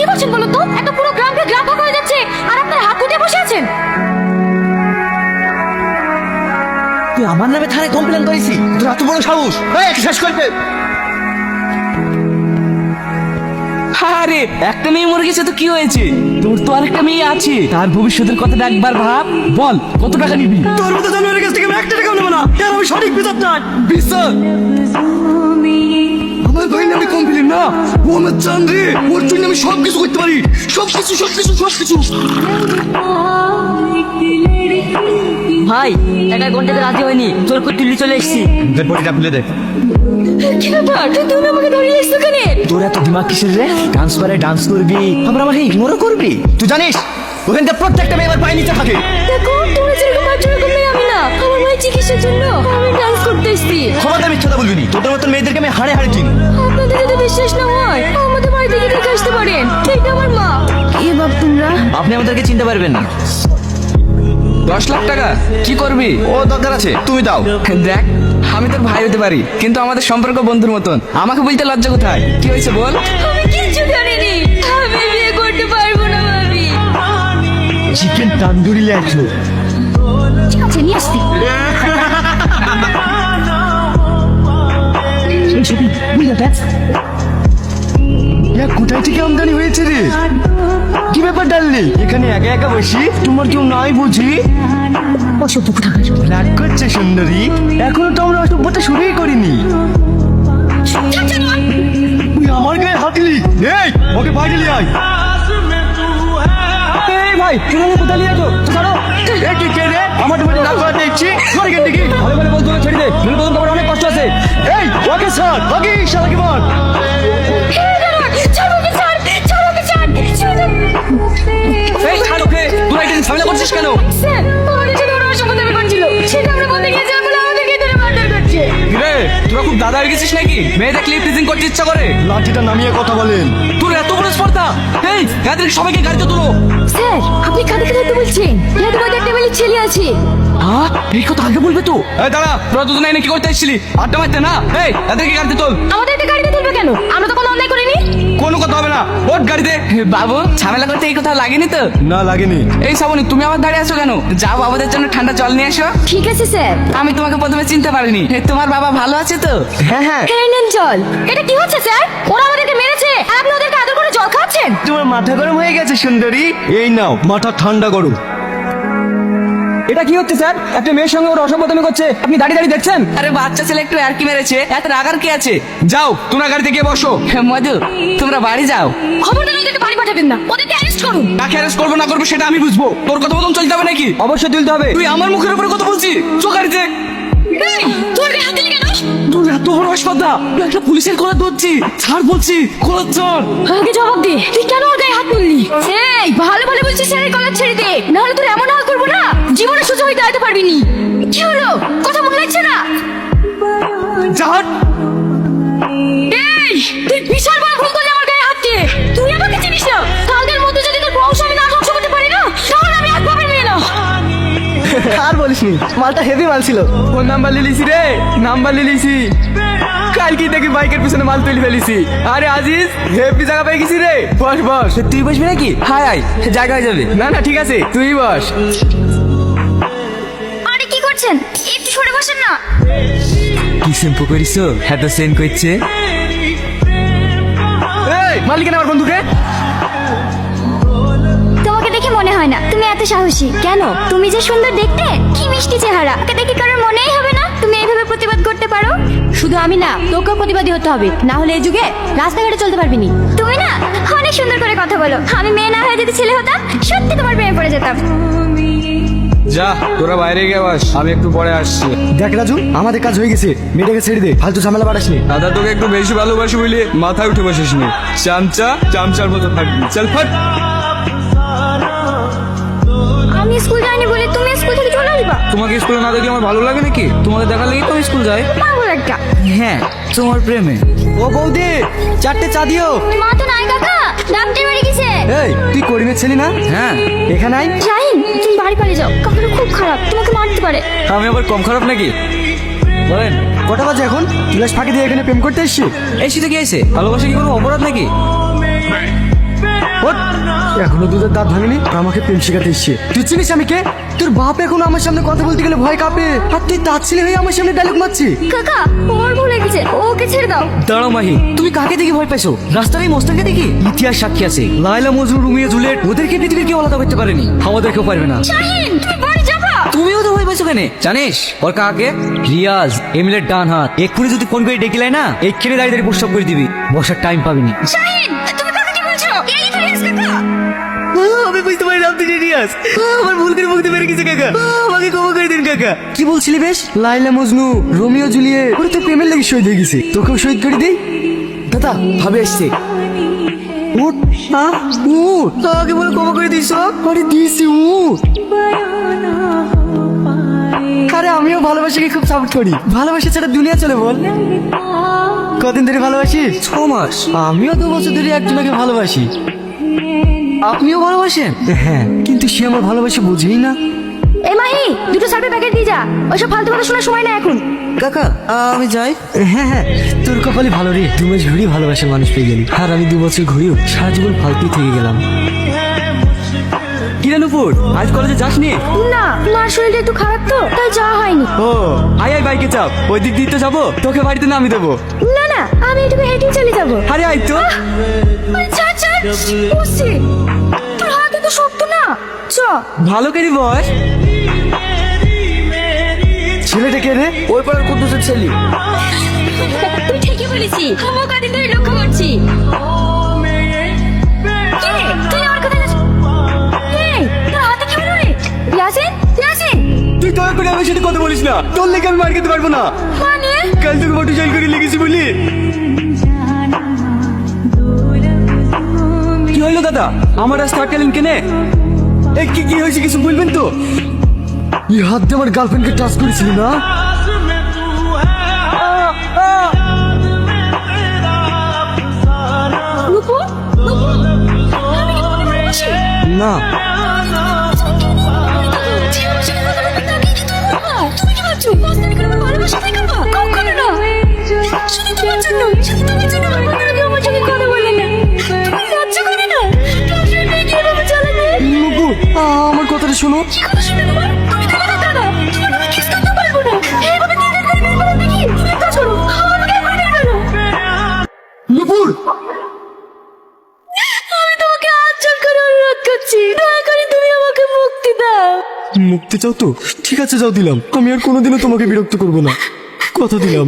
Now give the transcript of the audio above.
কি করছেন বলুন তো? একটা পুরো গ্রামকে গ্রাম ভাগ হয়ে যাচ্ছে আর আপনার হাত উঠে বসে আছেন। তুই আমার নামে থানায় কমপ্লেন করেছি? তোর এত বড় সাহস? শেষ করবে। আরে একটা মেয়ে মরে গেছে তো কি হয়েছে? তোর তো আরেকটা মেয়ে আছে, তার ভবিষ্যতের কথাটা একবার ভাব। বল কত টাকা নিবি? তোর মতো জানোয়ারের কাছ থেকে আমি 1 টাকাও নেব না। এর আমি সঠিক বিচার চাই। বিচার? আমার ভাই নামে কমপ্লেন না, ও আমার জান রে। ওর জন্য আমি সবকিছু করতে পারি, সবকিছু। ভাই টাকা ঘন্টাতে রাজি হয়নি, তোর তুলি চলে এসেছি। বডিটা খুলে দে। কি ব্যাপার? তুমি আমাকে ধরিয়ে এসছো কেন? তোর এত দিমাগ কিসের রে? ডান্স পারে ডান্স করবি, আবার আমাকে ইগনোরও করবি? তুই জানিস ওখানকার প্রত্যেকটা মেয়ে আমার পায়ে নিচে থাকে। দেখো তুমি যেরকম বাচ্চা এরকম মেয়ে আমি না। আমার মায়ের চিকিৎসার জন্য আমি ডান্স করতে এসেছি। ক্ষমতা মিথ্যাটা বলবি নি। তোদের মতন মেয়েদেরকে আমি হাড়ে চিনি। আপনাদের যদি বিশ্বাস না হয় আমাদের বাড়ি থেকে দেখে আসতে পারেন। এটা আমার মা। এ বাপ তোমরা আপনি আমাদেরকে চিনতে পারবেন না। 10 লাখ টাকা কি করবি? ও দরকার আছে, তুমি দাও। দেখ আমি তোর ভাই হতে পারি, কিন্তু আমাদের সম্পর্ক বন্ধুর মতন। আমাকে বলতে লজ্জা কোথায়? কি হয়েছে বল? আমি কিচ্ছু জানিনি। আমি বিয়ে করতে পারবো না ভাবি। চিকেন তান্দুরি লাগলো। ঠিক আছে নিয়ে আসছি। কোথায় থেকে আমদানি হয়েছে রে? কি ব্যাপার ডাললি? এখানে একা একা বসি, তোমার কেউ নাই বুঝি? অসভ্য কোথাকার। রাগ করছে সুন্দরী? এখনো তো আমরা অসভ্যতা শুরুই করিনি। তুই আমার গায়ে হাতলি? এই ওকে বাইরে নিয়ে আয়। এই ভাই তুমি কোথায় নিয়ে যাচ্ছ? ছাড়ো। এই কি কে রে? আমার তোমার রাগ করা দেখছি। সরে গেল দেখি। ভালো ভালো বল, তোকে ছেড়ে দে। নইলে তোর তোমার অনেক কষ্ট আছে। এই ওকে স্যার, ওকে শালাকে বল। এই ছাড় ওকে। তোরা এটা ঝামেলা করছিস কেন? স্যার আমাদের সাথে ওরা অসম্পর্ক করছিল, সেটা আমরা বলতে গিয়েছি বলে আমাদেরকে ধরে মারধর করছে। রে তোরা খুব দাদা হয়ে গেছিস নাকি? মেয়েদের ক্লিপ টিজিং করতে ইচ্ছা করে? লাঠিটা নামিয়ে কথা বলেন। তোর এত বড় স্পর্ধা? এই এদের সবাইকে গাড়িতে তুলো। স্যার আপনি কাঁদে কাঁদে তো বলছেন এর মধ্যে একটা মেয়ে ছেলে আছে। হ্যাঁ এই কথা আগে বলবে তো। এই দাঁড়া, তোরা দুজনে এনে কি করতে এসেছিলি? আড্ডা মারতে না? এই এদেরকে গাড়িতে তোল। আমাদের একটা গাড়িতে তুলবে কেন? আমরা তো কোনো অন্যায় করিনি। কোনো কথা হবে না, ওঠ গাড়িতে। বাবু ঝামেলা করতে এই কথা লাগেনি তো? না লাগেনি। এই শ্রাবণী তুমি আবার দাঁড়িয়ে আছো কেন? যাও বাবাদের জন্য ঠান্ডা জল নিয়ে এসো। ঠিক আছে স্যার। আমি তোমাকে প্রথমে চিনতে পারিনি। তোমার বাবা ভালো আছে তো? হ্যাঁ হ্যাঁ। এই নেন জল। এটা কি হচ্ছে স্যার? ওরা আমাদেরকে মেরেছে আর আপনি ওদেরকে আদর করে জল খাওয়াচ্ছেন। তোমার মাথা গরম হয়ে গেছে সুন্দরী? এই নাও মাথা ঠান্ডা করো। এটা কি হচ্ছে স্যার? একটা মেয়ের সঙ্গে ওর অসভ্যতামি করছে, আপনি দাঁড়িয়ে দাঁড়িয়ে দেখছেন? আরে বাচ্চা ছেলে একটু আর কি মেরেছে, এত রাগার কি আছে? যাও তোমরা গাড়িতে গিয়ে বসো। মধু তোমরা বাড়ি যাও। খবরদার ওদেরকে বাড়ি পাঠাবেন না, ওদেরকে অ্যারেস্ট করুন। কাকে অ্যারেস্ট করবো না করবো সেটা আমি বুঝবো। তোর কথা মতন চলতে হবে নাকি? অবশ্যই তুলতে হবে। তুই আমার মুখের উপরে কথা বলছিস? চো গাড়িতে। এই, তোর গায়ে হাত দিলি কেন? তোর এত বড় হাসপাতাল, একটা পুলিশের কলার ধরছি। ছাড় বলছি, কলার চল। আগে জবাব দে, তুই কেন ওর গায়ে হাত তুললি? এই ভালো ভালো বলছিস স্যারের কলার ছেড়ে দে, নাহলে তোর এমন হাল করবো না জীবনে সোজা হয়ে দাঁড়াতে পারবি নি। কি হলো? কথা মনে লাগছে না? যান এই তুই বিশাল বড় ভুল করলি আমার গায়ে হাত দিয়ে। তুই আমাকে চিনিস না। কালকের মধ্যে যদি তোর বংশ আমি না ধ্বংস করতে পারি না, তাহলে আমি এক পাবের মেয়ে না। আর বলিসনি, মালটা হেভি মাল ছিল। ফোন নাম্বার লিলিছি রে, নাম্বার লিলিছি। কালকে দেখি বাইকের পিছনে মাল তুলে ফেলিছি। আরে আজিজ হেভি জায়গা পেয়ে গেছি রে। বস বস। তুই বসবি নাকি? হাই হাই জায়গা হয়ে যাবে। না না ঠিক আছে, তুই বস। আরে কি করছেন? একটু সরে বসেন না। কি শ্যাম্পু করিস? এত সেন করছে। এই মালিকেন আমার বন্ধুকে। তোমাকে দেখে মনে হয় না তুমি এত সাহসী। কেন? তুমি যে সুন্দর দেখতে, কি মিষ্টি চেহারা, ওকে দেখে কারোর মনেই হবে না তুমি এইভাবে প্রতিবাদ করতে পারো। শুধু আমি না, তোকেও প্রতিবাদী হতে হবে, না হলে এই যুগে রাস্তাঘাটে চলতে পারবি নি। তুমি না অনেক সুন্দর করে কথা বলো। আমি মেয়ে না হয়ে যদি ছেলে হতাম, সত্যি তোমার প্রেমে পড়ে যেতাম। যা তোরা বাইরে গিয়ে বস, আমি একটু পরে আসছি। দেখ রাজু, আমাদের কাজ হয়ে গেছে, মেয়েটাকে ছেড়ে দে, ফালতু ঝামেলা বাড়াসনি। দাদা তোকে একটু বেশি ভালোবাসি বলে মাথায় উঠে বসিস নি। চামচা চামচার মতো থাকবি। চল ফাট। আমি স্কুল যাইনি বলে তুমি স্কুল থেকে চলে আসবা? তোমাকে স্কুলে না দেখলে আমার ভালো লাগে নাকি? তোমাদের দেখা লেগে তো স্কুল যাই। পাগল একটা। হ্যাঁ তোমার প্রেমে। ও বৌদি, 4টে চা দিও। মা তো নাই কাকা, ডাক্তার বাড়ি গেছে। এই তুই করিমের ছেলে না? হ্যাঁ এখানে আয়। জাহিন তুমি বাড়ি পালিয়ে যাও, কাকাটা খুব খারাপ, তোমাকে মারতে পারে। আমি আবার কম খারাপ নাকি? বলেন কটা বাজে এখন? ক্লাস ফাঁকি দিয়ে এখানে প্রেম করতে এসছি? এই শীতে কি আছে? ভালোবাসা কি কোনো অপরাধ নাকি? এখনো দুধের দাঁত ভাঙেনি আর আমাকে প্রেম শেখাতে এসছে। তুই চিনিস আমি কে? তোর বাপ এখন আমার সামনে কথা বলতে গেলে ভয় কাঁপে, আর তুই তার ছেলে হয়ে আমার সামনে ডায়লগ মারছি। কাকা ওর ভুল হয়ে গেছে, ওকে ছেড়ে দাও। দাঁড়াও মাহি, তুমি কাকে দেখে ভয় পাইছো? রাস্তার এই মোস্তানকে দেখি? ইতিহাস সাক্ষী আছে, লায়লা মজনু রুমিয়া জুলিয়েট ওদেরকে পৃথিবীর কেউ আলাদা করতে পারেনি, আমাদেরকেও পারবে না। শাহিন তুমি বাড়ি যাবা? তুমিও তো ভয় পাইছো কেন? জানিস ওর কাকে? রিয়াজ, এমিলের ডান হাত। এক্ষুনি যদি ফোন করে ডেকে লাই না, এক্ষুনি দাঁড়িয়ে দাঁড়িয়ে প্রস্তাব করে দিবি, বসার টাইম পাবিনি। শাহিন তুমি কাকে কি বলছো? এই তো রিয়াজ কাকা। আমি বুঝতে পারি আপনি রিয়াজ, আমার ভুল করে মুক্তি পেরে গেছে কাকা, আমাকে ক্ষমা করে দিন কাকা। কি বলছিলি বেশ? লাইলা মজনু রোমিও জুলিয়েট ওরা তো প্রেমের লেগে শহীদ হয়ে গেছে, তোকেও শহীদ করে দেই। দাদা ভাবে আসছে। উঠ উঠ, আগে বলে ক্ষমা করে দিস। আরে দিয়েছি উঠ। আরে আমিও ভালোবাসাকে খুব সাপোর্ট করি, ভালোবাসা ছাড়া দুনিয়া চলে বল। কদিন ধরে ভালোবাসিস? 6 মাস। আমিও 2 বছর ধরে একজনকে ভালোবাসি। আপনিও ভালোবাসেন? হ্যাঁ, কিন্তু সে আমার ভালোবাসা বুঝেই না। এ মাহি দুটো সার্ভে প্যাকেট দিয়ে যা, ওইসব ফালতু কথা শোনার সময় না এখন। কাকা আমি যাই। হ্যাঁ হ্যাঁ, তোর কপালে ভালো রে, 2 মাস ঘুরি ভালোবাসার মানুষ পেয়ে গেলি, আর আমি 2 বছর ঘুরিও সারা জীবন ফালতুই থেকে গেলাম। কিরে নুপুর, আজ কলেজে যাসনি? না মার শরীরটা একটু খারাপ তো তাই যাওয়া হয়নি। ও আয় আয়, বাইকে চাপ, ওই দিক দিয়ে তো যাবো, তোকে বাড়িতে নামিয়ে দেবো। না না আমি একটু হেঁটেই চলে যাবো। আরে আয় তো। আরে ছাড় ছাড়, বসছি। তোর হাতে তো শক্ত না, চ। ভালো করে বস। ছেলেটা কে রে? ওই পাড়ার কুদ্দুসের ছেলে। তুই ঠিকই বলেছি, আমি কদিন ধরে লক্ষ্য করছি। কি রে, তুই আমার কথা এই তোর হাতে কি হলো রে? ইয়াসিন ইয়াসিন তুই দয়া করে আমার সাথে কথা বলিস না, তোর লেগে আমি মার খেতে পারবো না। মানে কাল তোকে মোটরসাইকেল করে লেগেছি বলি। কি হইলো দাদা, আমার রাস্তা আটকালেন কেনে? কি হয়েছে কিছু বলবেন তো? এই হাত দিয়ে আমার গার্লফ্রেন্ডকে টাচ করেছিলি না? নুপু নুপু আমি কি তোমাকে ভালোবাসি? না। তুমি কি ভাবছো মাস্তানি করে আমার ভালোবাসা দেখাবো? কখনো না। শুধু তোমার জন্য, শুধু তোমার জন্য আমার বন্ধুরা কেউ আমার সঙ্গে কথা বলে না। তুমি লজ্জ করে না? তোমার সামনে গিয়ে এভাবে চালাবে? নুপু, আমার কথাটা শোনো। কি কথা শুনে তোমার? তুমি তো আমার দাদা, তোমার আমি কিস করতে পারবো না। এইভাবে দিনের করে বের করে দেখি, তুমি একটা করো, আমাকে একবার বের করো। নুপুর, আমি তোমাকে হাত জোড় করে অনুরোধ করছি, দয়া করে তুমি আমাকে মুক্তি দাও। মুক্তি চাও তো? ঠিক আছে যাও, দিলাম। আমি আর কোনোদিনও তোমাকে বিরক্ত করবো না, কথা দিলাম।